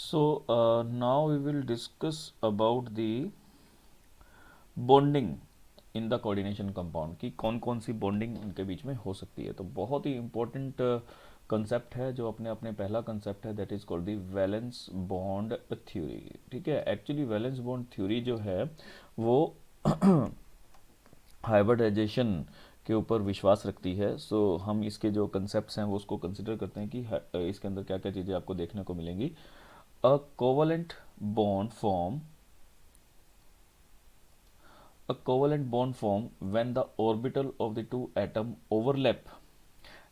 Now we will discuss about the bonding in the coordination compound की कौन कौन सी bonding इनके बीच में हो सकती है। तो बहुत ही इंपॉर्टेंट कंसेप्ट है जो अपने अपने पहला कंसेप्ट है, that is called the valence bond theory. ठीक है, एक्चुअली वैलेंस बॉन्ड थ्योरी जो है वो हाइब्रिडाइजेशन के ऊपर विश्वास रखती है। हम इसके जो कंसेप्ट्स हैं वो उसको कंसिडर करते हैं कि इसके अंदर क्या क्या चीज़ें आपको देखने को मिलेंगी। A covalent bond form A covalent bond form when the orbital of the two atoms overlap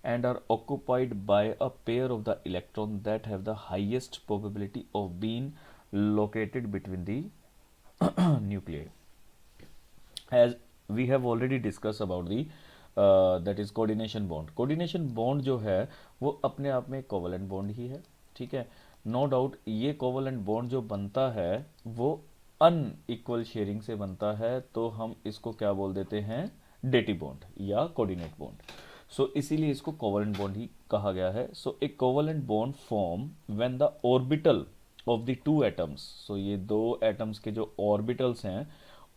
and are occupied by a pair of the electrons that have the highest probability of being located between the nuclei. As we have already discussed about the that is coordination bond. Coordination bond जो है वो अपने आप में covalent bond ही है। ठीक है, no doubt ये कोवलेंट बॉन्ड जो बनता है वो अनइक्वल शेयरिंग से बनता है, तो हम इसको क्या बोल देते हैं, डेटी बॉन्ड या कोऑर्डिनेट बॉन्ड। इसीलिए इसको कोवलेंट बॉन्ड ही कहा गया है। A covalent bond form when the orbital of the two atoms, ये दो एटम्स के जो ऑर्बिटल्स हैं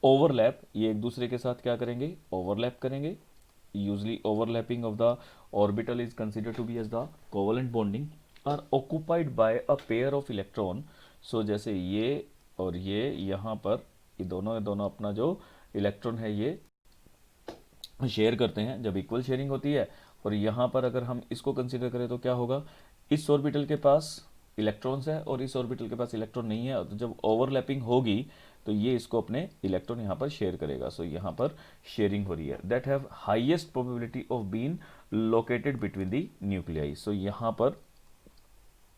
ओवरलैप, ये एक दूसरे के साथ क्या करेंगे, ओवरलैप करेंगे। Usually overlapping of the orbital is consider to be as the covalent bonding are occupied by a pair of electron. जैसे ये और ये यहाँ पर ये दोनों अपना जो इलेक्ट्रॉन है ये शेयर करते हैं जब इक्वल शेयरिंग होती है। और यहाँ पर अगर हम इसको कंसिडर करें तो क्या होगा, इस ऑर्बिटल के पास इलेक्ट्रॉन्स है और इस ऑर्बिटल के पास इलेक्ट्रॉन नहीं है, तो जब ओवरलैपिंग होगी तो ये इसको अपने इलेक्ट्रॉन यहाँ पर शेयर करेगा। यहाँ पर शेयरिंग हो रही है, that have highest probability of being located between the nuclei. यहाँ पर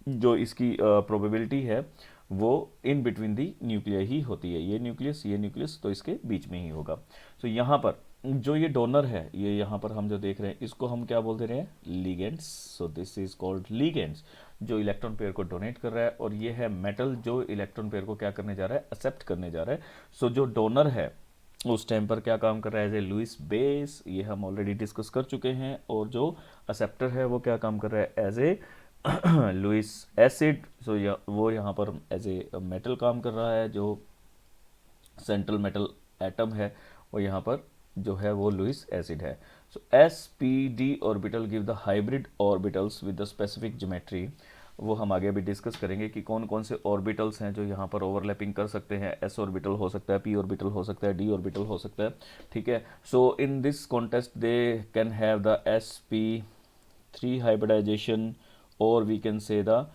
जो इसकी प्रोबेबिलिटी है वो इन बिटवीन दी न्यूक्लियर ही होती है, ये न्यूक्लियस तो इसके बीच में ही होगा। यहाँ पर जो ये डोनर है, ये यहाँ पर हम जो देख रहे हैं इसको हम क्या बोल दे रहे हैं, ligands. This is called ligands, जो इलेक्ट्रॉन पेयर को डोनेट कर रहा है, और ये है मेटल जो इलेक्ट्रॉन पेयर को क्या करने जा रहा है, एक्सेप्ट करने जा रहा है। जो डोनर है उस टाइम पर क्या काम कर रहा है, एज ए लुइस बेस, ये हम ऑलरेडी डिस्कस कर चुके हैं। और जो एक्सेप्टर है वो क्या काम कर रहा है, एज ए लुइस एसिड। वो यहाँ पर एज ए मेटल काम कर रहा है, जो सेंट्रल मेटल एटम है वो यहाँ पर जो है वो लुइस एसिड है। S P D orbital give the hybrid orbitals with the specific geometry. वो हम आगे भी डिस्कस करेंगे कि कौन कौन से ऑर्बिटल्स हैं जो यहाँ पर ओवरलैपिंग कर सकते हैं। एस ऑर्बिटल हो सकता है, पी ऑर्बिटल हो सकता है, डी ऑर्बिटल हो सकता है। ठीक है, in this contest they can have the S P three hybridization, or we can say the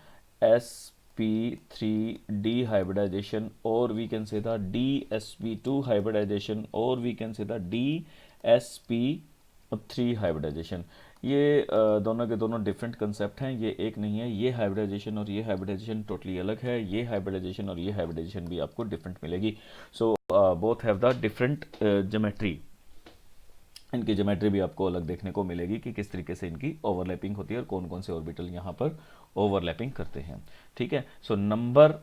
sp3d hybridization, or we can say the dsp2 hybridization, or we can say the dsp3 hybridization। ये दोनों के दोनों different concept हैं, ये एक नहीं है। ये हाइब्रिडाइजेशन और ये हाइब्रिडाइजेशन टोटली अलग है, ये हाइब्रिडाइजेशन और ये हाइब्रिडाइजेशन भी आपको डिफरेंट मिलेगी। Both have the different geometry, इनकी ज्योमेट्री भी आपको अलग देखने को मिलेगी कि किस तरीके से इनकी ओवरलैपिंग होती है और कौन कौन से ऑर्बिटल यहाँ पर ओवरलैपिंग करते हैं। ठीक है, number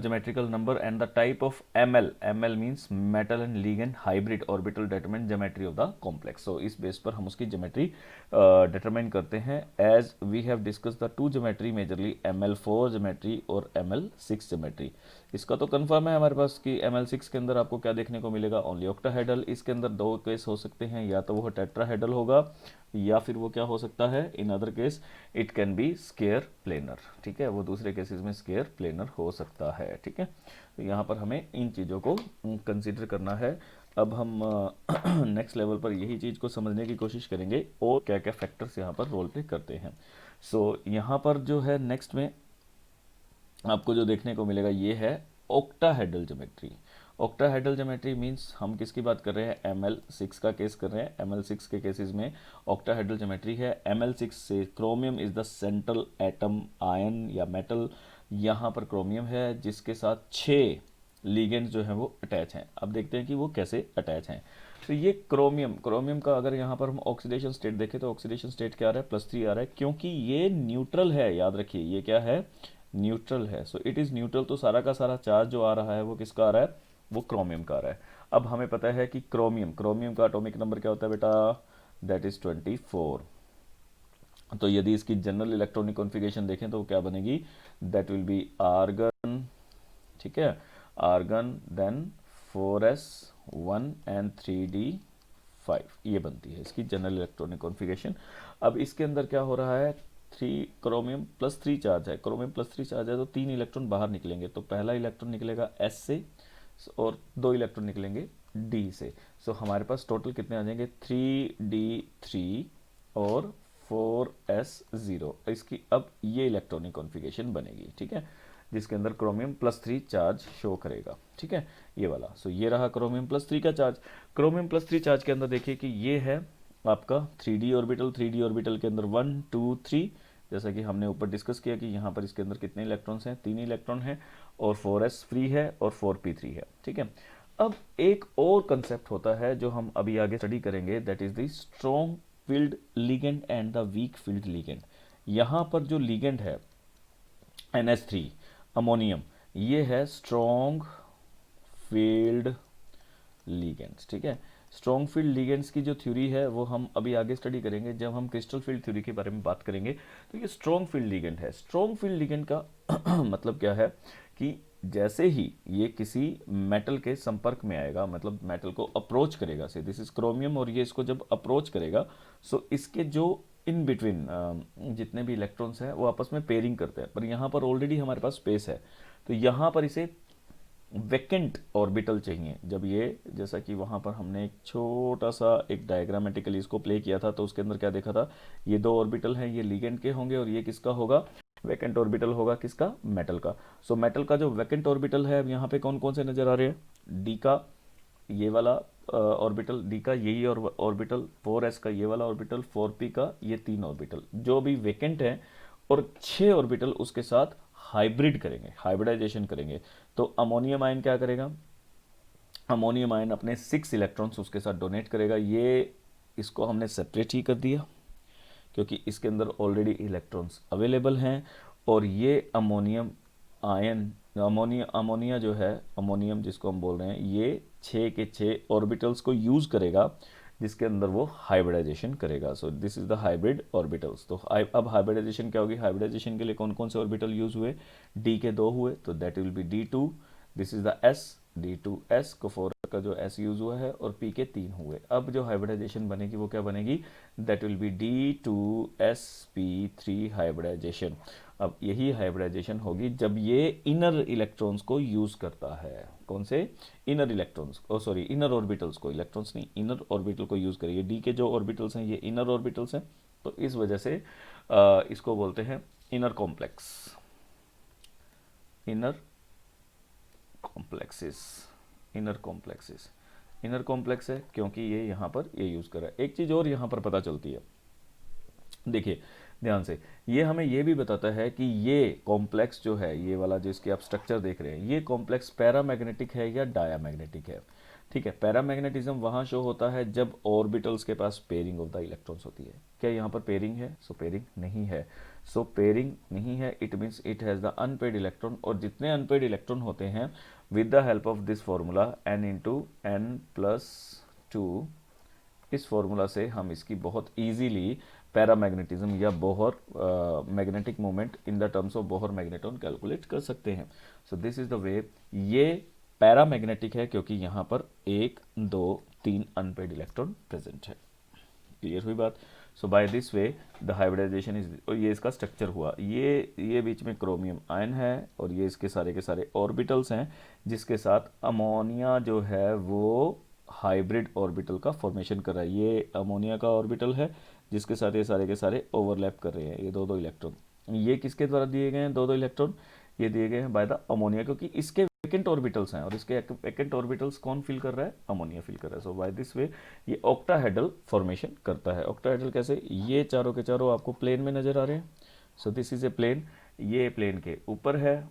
geometrical number and the type of ml means metal and ligand hybrid orbital determine geometry of the complex। इस बेस पर हम उसकी ज्योमेट्री डिटरमाइन करते हैं। As we have discuss the two geometry majorly ml4 geometry और ml6 geometry. इसका तो confirm है हमारे पास कि ml6 के अंदर आपको क्या देखने को मिलेगा, ओनली ऑक्टाहेड्रल। इसके अंदर दो केस हो सकते हैं, या तो वो टेट्राहेड्रल होगा या फिर वो क्या हो सकता है, in other case it can be square planar. ठीक है, वो दूसरे केसेस में स्केयर प्लेनर हो सकता है। ठीक है, तो यहाँ पर हमें इन चीज़ों को कंसीडर करना है। अब हम नेक्स्ट लेवल पर यही चीज़ को समझने की कोशिश करेंगे और क्या क्या फैक्टर्स यहाँ पर रोल प्ले करते हैं। यहाँ पर जो है नेक्स्ट में आपको जो देखने को मिलेगा ये है octahedral geometry. Octahedral geometry means हम किसकी बात कर रहे हैं, ml6 का केस कर रहे हैं। ml6 के केसेस में ऑक्टाहेड्रल ज्योमेट्री है। ml6 से chromium is the central atom ion या मेटल। यहाँ पर क्रोमियम है जिसके साथ 6 लिगेंड्स जो हैं वो अटैच हैं। अब देखते हैं कि वो कैसे अटैच हैं। ये क्रोमियम का अगर यहाँ पर हम ऑक्सीडेशन स्टेट देखें तो ऑक्सीडेशन स्टेट क्या आ रहा है, +3 आ रहा है, क्योंकि ये न्यूट्रल है। याद रखिए ये क्या है, न्यूट्रल है। इट इज़ न्यूट्रल, तो सारा का सारा चार्ज जो आ रहा है वो किसका आ रहा है, वो क्रोमियम का आ रहा है। अब हमें पता है कि क्रोमियम का एटॉमिक नंबर क्या होता है बेटा, दैट इज 24। तो यदि इसकी जनरल इलेक्ट्रॉनिक कॉन्फ़िगरेशन देखें तो क्या बनेगी, दैट विल बी आर्गन, ठीक है, argon then 4s1 and 3d5, ये बनती है इसकी जनरल इलेक्ट्रॉनिक कॉन्फ़िगरेशन। अब इसके अंदर क्या हो रहा है, 3 क्रोमियम +3 चार्ज है, क्रोमियम +3 चार्ज है तो 3 इलेक्ट्रॉन बाहर निकलेंगे, तो पहला इलेक्ट्रॉन निकलेगा S से और 2 इलेक्ट्रॉन निकलेंगे D से। सो हमारे पास टोटल कितने आ जाएंगे, 3d3 और 4s0। इसकी अब ये इलेक्ट्रॉनिक कॉन्फ़िगरेशन बनेगी, ठीक है, जिसके अंदर क्रोमियम +3 चार्ज शो करेगा, ठीक है, ये वाला। सो ये रहा क्रोमियम +3 का चार्ज। क्रोमियम +3 चार्ज के अंदर देखिए कि ये है आपका 3d ऑर्बिटल, 3d ऑर्बिटल के अंदर 1 2 3, जैसा कि हमने ऊपर डिस्कस किया कि यहाँ पर इसके अंदर कितने इलेक्ट्रॉन्स हैं, 3 इलेक्ट्रॉन हैं, और 4s फ्री है और 4p3 है, ठीक है। अब एक और कंसेप्ट होता है जो हम अभी आगे स्टडी करेंगे, that is the strong field ligand and the weak field ligand. यहाँ पर जो लिगेंड है NH3 अमोनियम, ये है स्ट्रॉन्ग फील्ड लिगेंड्स, ठीक है। स्ट्रॉन्ग फील्ड लिगेंड्स की जो थ्योरी है वो हम अभी आगे स्टडी करेंगे जब हम क्रिस्टल फील्ड थ्योरी के बारे में बात करेंगे। तो ये स्ट्रॉन्ग फील्ड लिगेंड है। स्ट्रॉन्ग फील्ड लिगेंड का मतलब क्या है कि जैसे ही ये किसी मेटल के संपर्क में आएगा, मतलब मेटल को अप्रोच करेगा, से दिस इज क्रोमियम, और ये इसको जब अप्रोच करेगा, सो इसके जो इन बिटवीन जितने भी इलेक्ट्रॉन्स हैं वो आपस में पेयरिंग करते हैं, पर यहाँ पर ऑलरेडी हमारे पास स्पेस है, तो यहाँ पर इसे वैकेंट ऑर्बिटल चाहिए। जब ये, जैसा कि वहाँ पर हमने एक छोटा सा एक डायग्रामेटिकली इसको प्ले किया था, तो उसके अंदर क्या देखा था, ये 2 ऑर्बिटल हैं, ये लिगेंड के होंगे और ये किसका होगा, वैकेंट ऑर्बिटल होगा, किसका, मेटल का। सो मेटल का जो वैकेंट ऑर्बिटल है, अब यहाँ पे कौन कौन से नजर आ रहे हैं, डी का ये वाला ऑर्बिटल, डी का यही और ऑर्बिटल, 4s का ये वाला ऑर्बिटल, 4p का ये 3 ऑर्बिटल जो भी वेकेंट है, और 6 ऑर्बिटल उसके साथ हाइब्रिड करेंगे, हाइब्रिडाइजेशन करेंगे। तो अमोनियम आयन क्या करेगा, अमोनियम आयन अपने 6 इलेक्ट्रॉन्स उसके साथ डोनेट करेगा। ये इसको हमने सेपरेट ही कर दिया क्योंकि इसके अंदर ऑलरेडी इलेक्ट्रॉन्स अवेलेबल हैं, और ये अमोनियम आयन, अमोनिया जो है, अमोनियम जिसको हम बोल रहे हैं, ये 6 के 6 ऑर्बिटल्स को यूज़ करेगा जिसके अंदर वो हाइब्रिडाइजेशन करेगा। सो this is the hybrid orbitals. तो अब हाइब्रिडाइजेशन क्या होगी, हाइब्रिडाइजेशन के लिए कौन कौन से ऑर्बिटल यूज हुए, डी के 2 हुए, तो that will be D2, this is the S, D2S को 4 का जो S यूज हुआ है, और P के 3 हुए। अब जो हाइब्रिडाइजेशन बनेगी वो क्या बनेगी, that will be D2sp3 hybridisation. अब यही हाइब्रिडाइजेशन होगी जब ये इनर इलेक्ट्रॉन्स को यूज करता है, कौन से, इनर इलेक्ट्रॉन्स, ओ सॉरी इनर ऑर्बिटल्स को, इलेक्ट्रॉन्स नहीं, इनर ऑर्बिटल को यूज करिए। डी के जो ऑर्बिटल्स हैं ये इनर ऑर्बिटल्स हैं, तो इस वजह से इसको बोलते हैं inner complex, inner complexes, inner complexes. Inner complex है क्योंकि ये यहाँ पर ये यूज कर रहा है। एक चीज और यहाँ पर पता चलती है, देखिए ध्यान से, ये हमें ये भी बताता है कि ये कॉम्प्लेक्स जो है, ये वाला जो इसके आप स्ट्रक्चर देख रहे हैं, ये कॉम्प्लेक्स पैरामैग्नेटिक है या डायामैग्नेटिक है, ठीक है। पैरामैग्नेटिज्म वहाँ शो होता है जब ऑर्बिटल्स के पास पेयरिंग ऑफ द इलेक्ट्रॉन्स होती है। क्या यहाँ पर पेयरिंग है, सो पेयरिंग नहीं है, सो पेयरिंग नहीं है, it means it has the unpaired electron, और जितने अनपेड इलेक्ट्रॉन होते हैं, with the help of this formula n × n+2, इस फॉर्मूला से हम इसकी बहुत इजीली पैरामैग्नेटिज्म या Bohr magnetic moment in the terms of Bohr magneton calculate कर सकते हैं। So this is the way. ये पैरामैग्नेटिक है क्योंकि यहाँ पर 1 2 3 अनपेड इलेक्ट्रॉन प्रेजेंट है। क्लियर हुई बात। सो bye this way the hybridization is, और ये इसका स्ट्रक्चर हुआ, ये बीच में क्रोमियम आयन है और ये इसके सारे के सारे ऑर्बिटल्स हैं जिसके साथ अमोनिया जो है वो हाइब्रिड ऑर्बिटल का फॉर्मेशन कर रहा है। ये अमोनिया का ऑर्बिटल है जिसके साथ ये सारे के सारे ओवरलैप कर रहे हैं, ये 2 2 इलेक्ट्रॉन। ये किसके द्वारा दिए गए हैं 2 2 इलेक्ट्रॉन, ये दिए गए हैं बाय द अमोनिया, क्योंकि इसके वैकेंट ऑर्बिटल्स हैं, और इसके वैकेंट ऑर्बिटल्स कौन फिल कर रहा है, अमोनिया फिल कर रहा है। सो बाय दिस वे ये ऑक्टाहेड्रल फॉर्मेशन करता है। ऑक्टाहेड्रल कैसे, ये चारों के चारों आपको प्लेन में नजर आ रहे हैं। So this is a plane, ये प्लेन के ऊपर है,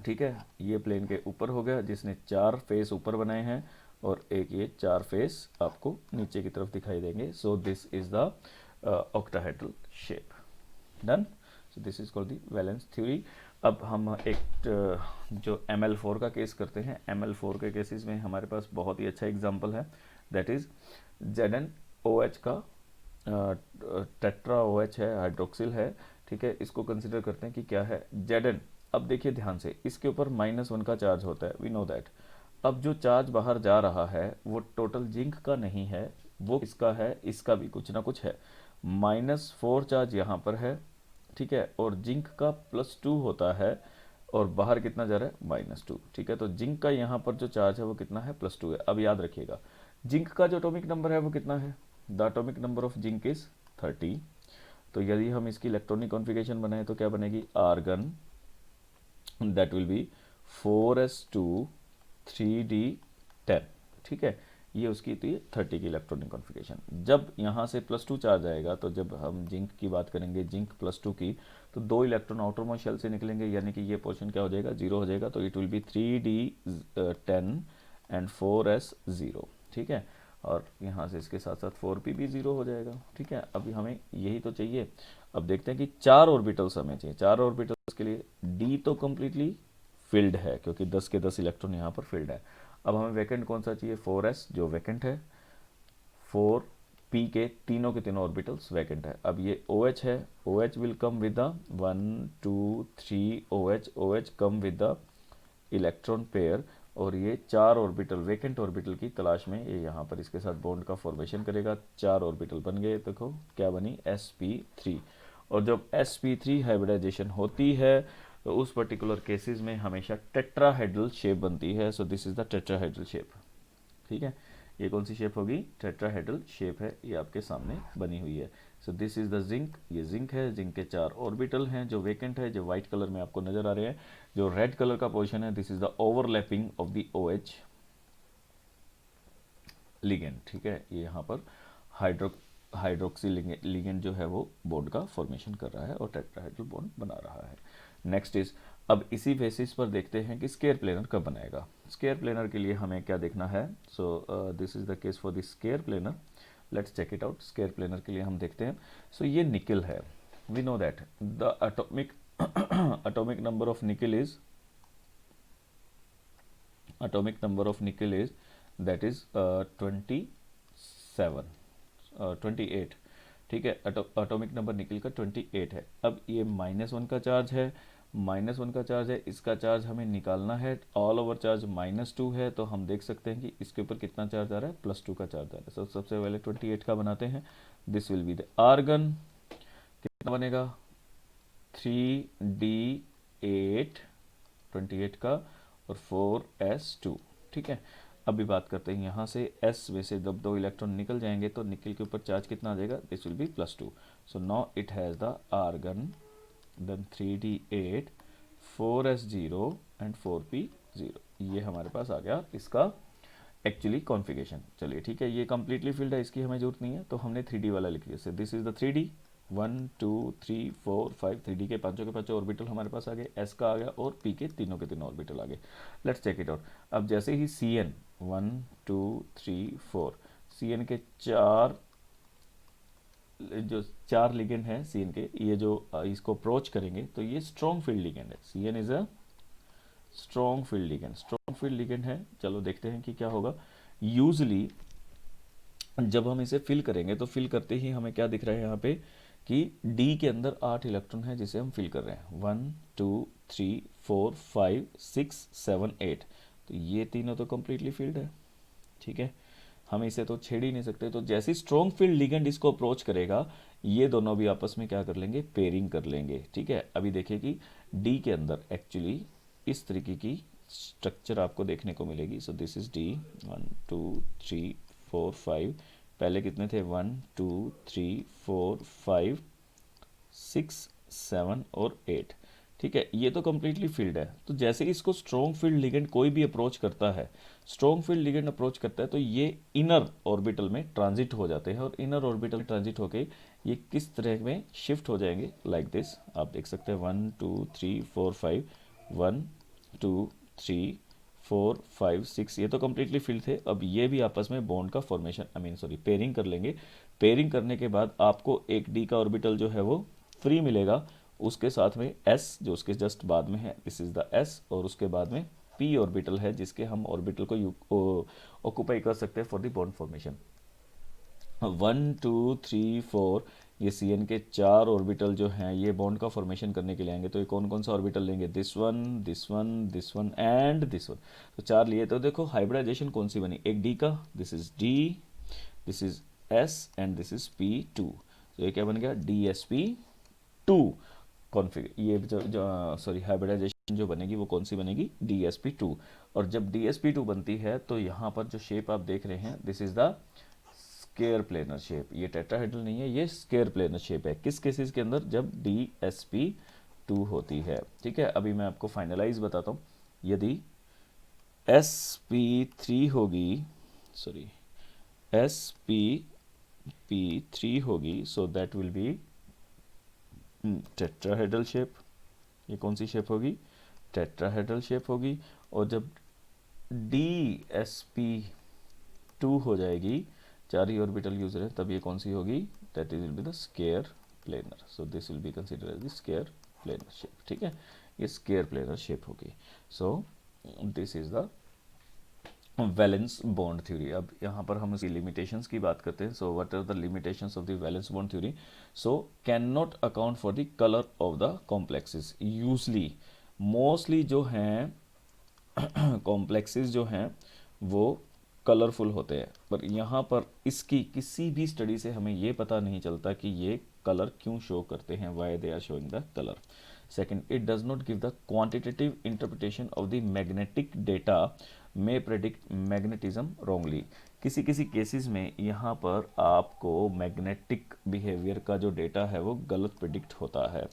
ठीक है, ये प्लेन के ऊपर हो गया जिसने 4 फेस ऊपर बनाए हैं, और एक ये 4 फेस आपको नीचे की तरफ दिखाई देंगे। सो this is the octahedral shape. Done. So this is called the valence theory. अब हम एक जो ML4 का केस करते हैं, ML4 के केसेस में हमारे पास बहुत ही अच्छा एग्जांपल है, दैट इज ZnOH का टेट्रा ओ एच है, हाइड्रोक्सिल है, ठीक है, इसको कंसिडर करते हैं कि क्या है, जेड। अब देखिए ध्यान से, इसके ऊपर -1 का चार्ज होता है, वी नो दैट। अब जो चार्ज बाहर जा रहा है वो टोटल जिंक का नहीं है, वो किसका है, इसका भी कुछ ना कुछ है। -4 चार्ज यहाँ पर है, ठीक है, और जिंक का +2 होता है, और बाहर कितना जा रहा है, -2, ठीक है। तो जिंक का यहाँ पर जो चार्ज है वो कितना है, +2 है। अब याद रखिएगा, जिंक का जो एटॉमिक नंबर है वो कितना है, the atomic number of zinc is 30। तो यदि हम इसकी इलेक्ट्रॉनिक कॉन्फ़िगरेशन बनाए तो क्या बनेगी, argon, that will be 4s2 3d10, ठीक है। ये उसकी थी 30 की इलेक्ट्रॉनिक कॉन्फ़िगरेशन। जब यहाँ से +2 चार्ज आएगा, तो जब हम जिंक की बात करेंगे, जिंक +2 की, तो 2 इलेक्ट्रॉन आउटर मोस्ट शेल से निकलेंगे, यानी कि ये पोर्शन क्या हो जाएगा, 0 हो जाएगा। तो it will be 3d10 and 4s0, ठीक है। और यहाँ से इसके साथ साथ 4p भी 0 हो जाएगा, ठीक है। अभी हमें यही तो चाहिए। अब देखते हैं कि 4 ऑर्बिटल्स हमें चाहिए। 4 ऑर्बिटल्स के लिए d तो कम्प्लीटली फिल्ड है, क्योंकि 10 के 10 इलेक्ट्रॉन यहाँ पर फिल्ड है। अब हमें वैकेंट कौन सा चाहिए, 4s जो वैकेंट है, 4p के तीनों ऑर्बिटल्स वैकेंट है। अब ये OH है, OH will come with the 1 2 3 OH, OH come with the electron pair, और ये 4 ऑर्बिटल वैकेंट ऑर्बिटल की तलाश में ये यहाँ पर इसके साथ बॉन्ड का फॉर्मेशन करेगा। 4 ऑर्बिटल बन गए, देखो क्या बनी, sp3। और जब sp3 हाइब्रिडाइजेशन होती है तो उस पर्टिकुलर केसेस में हमेशा टेट्राहेड्रल शेप बनती है। So this is the tetrahedral shape, ठीक है। ये कौन सी शेप होगी, टेट्राहेड्रल शेप है, ये आपके सामने बनी हुई है। So this is the zinc, ये जिंक है, जिंक के 4 ऑर्बिटल हैं जो वेकेंट है, जो व्हाइट कलर में आपको नजर आ रहे हैं। जो रेड कलर का पोर्शन है, this is the overlapping of the OH ligand, ठीक है। ये यहाँ पर हाइड्रोक्सी लिगेंड जो है वो बॉन्ड का फॉर्मेशन कर रहा है और टेट्राहेड्रल बॉन्ड बना रहा है। नेक्स्ट इज, अब इसी बेसिस पर देखते हैं कि स्केयर प्लेनर कब बनाएगा। स्केयर प्लेनर के लिए हमें क्या देखना है, so this is the case for the square planar, let's check it out. Square planar के लिए हम देखते हैं, सो ये निकल है, we know that the atomic atomic number of nickel is atomic number of nickel is that is 27 28, ठीक है। Atomic number निकल का 28 है। अब ये -1 का चार्ज है, -1 का चार्ज है, इसका चार्ज हमें निकालना है। ऑल ओवर चार्ज -2 है, तो हम देख सकते हैं कि इसके ऊपर कितना चार्ज आ रहा है, +2 का चार्ज आ रहा है। so, सबसे पहले 28 का बनाते हैं, this will be the argon, कितना बनेगा, 3d8 28 का और 4s2, ठीक है। अभी बात करते हैं यहाँ से s में से जब 2 इलेक्ट्रॉन निकल जाएंगे तो निकल के ऊपर चार्ज कितना आ जाएगा, this will be +2। So now it has the argon, then 3d8 4s0 and 4p0। ये हमारे पास आ गया इसका एक्चुअली कॉन्फ़िगरेशन। चलिए ठीक है, ये कंप्लीटली फिल्ड है, इसकी हमें जरूरत नहीं है, तो हमने 3D वाला लिख दिया। This is the 3D, 1 2 3 4 5, 3D के पांचों ऑर्बिटल हमारे पास आ गए, S का आ गया और P के तीनों ऑर्बिटल आ गए। Let's check it out. अब जैसे ही CN 1 2 3 4, CN के जो चार लिगेंड हैं CN के, ये जो इसको अप्रोच करेंगे तो ये स्ट्रॉन्ग फील्ड लिगेंड है। CN is a strong field ligand, strong field ligand है। चलो देखते हैं कि क्या होगा। यूजली जब हम इसे फिल करेंगे तो फिल करते ही हमें क्या दिख रहा है यहाँ पे कि D के अंदर 8 इलेक्ट्रॉन है जिसे हम फिल कर रहे हैं, 1 2 3 4 5 6 7 8। तो ये तीनों तो कंप्लीटली फिल्ड है, ठीक है, हम इसे तो छेड़ ही नहीं सकते। तो जैसे स्ट्रॉन्ग फील्ड लिगेंड इसको अप्रोच करेगा, ये दोनों भी आपस में क्या कर लेंगे, पेयरिंग कर लेंगे, ठीक है। अभी देखिए कि डी के अंदर एक्चुअली इस तरीके की स्ट्रक्चर आपको देखने को मिलेगी। सो दिस इज डी, 1 2 3 4 5, पहले कितने थे, 1 2 3 4 5 6 7 और 8, ठीक है। ये तो कंप्लीटली फील्ड है। तो जैसे इसको स्ट्रॉन्ग फील्ड लिगेंड कोई भी अप्रोच करता है, स्ट्रॉन्ग फील्ड लिगेंड अप्रोच करता है, तो ये इनर ऑर्बिटल में ट्रांजिट हो जाते हैं, और इनर ऑर्बिटल ट्रांजिट होके ये किस तरह में शिफ्ट हो जाएंगे, लाइक दिस आप देख सकते हैं, 1 2 3 4 5, 1 2 3 4 5 6, ये तो कंप्लीटली फिल्ड थे। अब ये भी आपस में बॉन्ड का फॉर्मेशन पेयरिंग कर लेंगे। पेयरिंग करने के बाद आपको एक डी का ऑर्बिटल जो है वो फ्री मिलेगा, उसके साथ में S जो उसके जस्ट बाद में है, दिस इज द S, और उसके बाद में P ऑर्बिटल है जिसके हम ऑर्बिटल को ऑक्यूपाई कर सकते हैं फॉर द बॉन्ड फॉर्मेशन। 1 2 3 4 ये सी एन के 4 ऑर्बिटल जो हैं ये बॉन्ड का फॉर्मेशन करने के लिए आएंगे। तो ये कौन कौन सा ऑर्बिटल लेंगे? This one, this one, this one and this one. तो 4 लिए। तो देखो हाइब्रिडाइजेशन कौन सी बनी? एक डी का, this is D, this is S and this is P two. तो ये क्या बन गया? D S P two config. ये जो सॉरी हाइब्रिडाइजेशन जो बनेगी वो कौन सी बनेगी? D S P two. और जब डी एस पी टू बनती है तो यहाँ पर जो शेप आप देख रहे हैं, this is the square planar shape. ये टेट्राहेड्रल नहीं है, ये स्केयर प्लेनर शेप है। किस केसेस के अंदर? जब डी एस पी टू होती है। ठीक है, अभी मैं आपको फाइनलाइज बताता हूँ। यदि एस पी थ्री होगी, सॉरी एस पी थ्री होगी, so that will be tetrahedral shape. ये कौन सी शेप होगी? टेट्राहेड्रल शेप होगी। और जब डी एस पी टू हो जाएगी, 4 ही ऑर्बिटल यूज रहे, तब ये कौन सी होगी? That is will be the square planar. So this will be considered as the square planar shape. ठीक है, ये स्केयर प्लेनर शेप होगी। So this is the valence bond theory. अब यहाँ पर हम इसकी लिमिटेशंस की बात करते हैं। So what are the limitations of the valence bond theory? So can not account for the colour of the complexes. Usually mostly जो हैं कॉम्प्लेक्सेस जो हैं वो कलरफुल होते हैं, पर यहाँ पर इसकी किसी भी स्टडी से हमें ये पता नहीं चलता कि ये कलर क्यों शो करते हैं, why they are showing the colour. Second, it does not give the quantitative interpretation of the magnetic data में प्रेडिक्ट मैग्नेटिज्म रॉन्गली। किसी किसी केसेस में यहाँ पर आपको मैग्नेटिक बिहेवियर का जो डेटा है वो गलत प्रिडिक्ट होता है।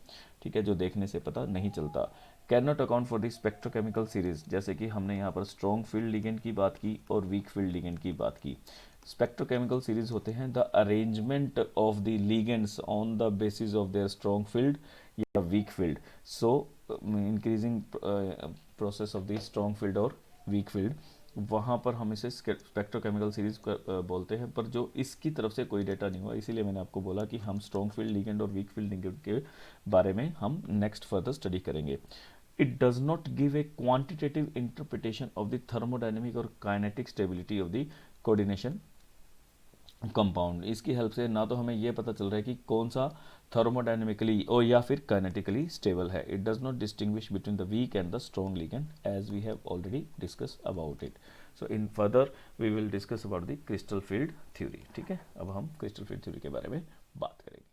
ठीक है, जो देखने से पता नहीं चलता। Can not account for the spectrochemical series, जैसे कि हमने यहाँ पर स्ट्रॉन्ग फील्ड लिगेंड की बात की और वीक फील्ड लिगेंड की बात की। स्पेक्ट्रोकेमिकल सीरीज होते हैं the arrangement of the ligands on the basis of their strong field या weak field. So increasing process of the strong field और वीक फील्ड, वहाँ पर हम इसे स्पेक्ट्रोकेमिकल सीरीज बोलते हैं। पर जो इसकी तरफ से कोई डेटा नहीं हुआ, इसीलिए मैंने आपको बोला कि हम स्ट्रॉन्ग फील्ड लिगेंड और वीक फील्ड लिगेंड के बारे में हम नेक्स्ट फर्दर स्टडी करेंगे। It does not give a quantitative interpretation of the thermodynamic और kinetic stability of the coordination compound. इसकी हेल्प से ना तो हमें यह पता चल रहा है कि कौन सा थर्मोडायनेमिकली और या फिर काइनेटिकली स्टेबल है। It does not distinguish between the weak and the strong ligand as we have already discuss about it. So in further we will discuss about the crystal field theory. ठीक है, अब हम crystal field theory के बारे में बात करेंगे।